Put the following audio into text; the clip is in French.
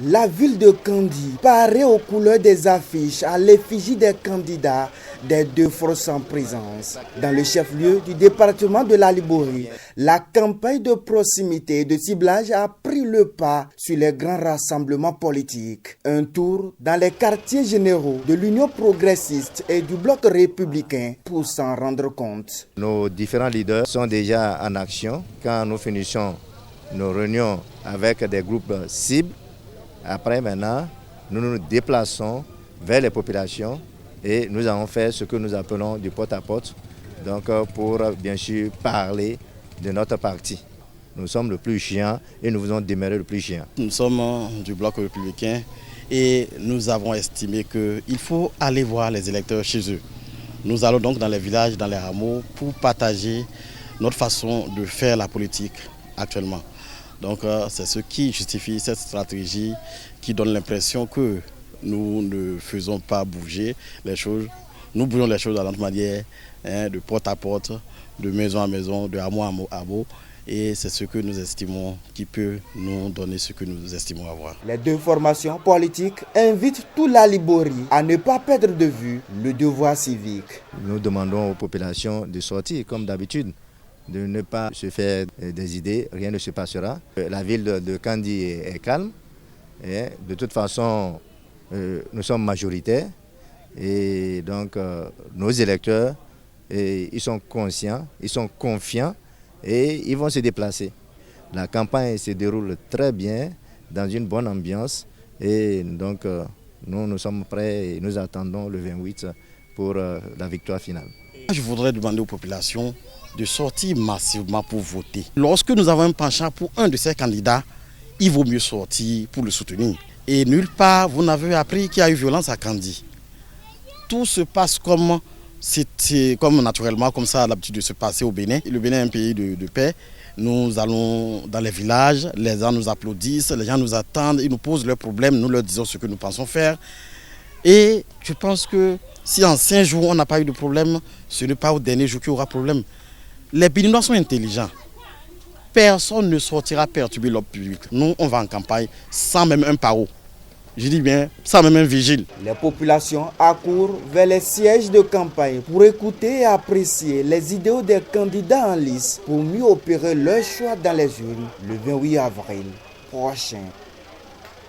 La ville de Kandi paraît aux couleurs des affiches à l'effigie des candidats des deux forces en présence. Dans le chef-lieu du département de la Liborie, la campagne de proximité et de ciblage a pris le pas sur les grands rassemblements politiques. Un tour dans les quartiers généraux de l'Union progressiste et du bloc républicain pour s'en rendre compte. Nos différents leaders sont déjà en action quand nous finissons nos réunions avec des groupes cibles. Après, maintenant, nous nous déplaçons vers les populations et nous allons faire ce que nous appelons du porte-à-porte, donc pour bien sûr parler de notre parti. Nous sommes le plus chiant et nous voulons demeurer le plus chiant. Nous sommes du bloc républicain et nous avons estimé qu'il faut aller voir les électeurs chez eux. Nous allons donc dans les villages, dans les hameaux pour partager notre façon de faire la politique actuellement. Donc c'est ce qui justifie cette stratégie qui donne l'impression que nous ne faisons pas bouger les choses. Nous bougeons les choses à notre manière, de porte à porte, de maison à maison, de hameau à hameau. Et c'est ce que nous estimons qui peut nous donner ce que nous estimons avoir. Les deux formations politiques invitent toute la Liborie à ne pas perdre de vue le devoir civique. Nous demandons aux populations de sortir comme d'habitude, de ne pas se faire des idées, rien ne se passera. La ville de Kandi est calme. Et de toute façon, nous sommes majoritaires et donc nos électeurs, ils sont conscients, ils sont confiants et ils vont se déplacer. La campagne se déroule très bien, dans une bonne ambiance et donc nous sommes prêts et nous attendons le 28 pour la victoire finale. Je voudrais demander aux populations de sortir massivement pour voter. Lorsque nous avons un penchant pour un de ces candidats, il vaut mieux sortir pour le soutenir. Et nulle part, vous n'avez appris qu'il y a eu violence à Kandi. Tout se passe comme naturellement, comme ça a l'habitude de se passer au Bénin. Le Bénin est un pays de paix. Nous allons dans les villages, les gens nous applaudissent, les gens nous attendent, ils nous posent leurs problèmes, nous leur disons ce que nous pensons faire. Et je pense que si en 5 jours on n'a pas eu de problème, ce n'est pas au dernier jour qu'il y aura problème. Les Béninois sont intelligents. Personne ne sortira perturber l'ordre public. Nous, on va en campagne sans même un paro. Je dis bien, sans même un vigile. Les populations accourent vers les sièges de campagne pour écouter et apprécier les idéaux des candidats en lice pour mieux opérer leur choix dans les urnes le 28 avril prochain.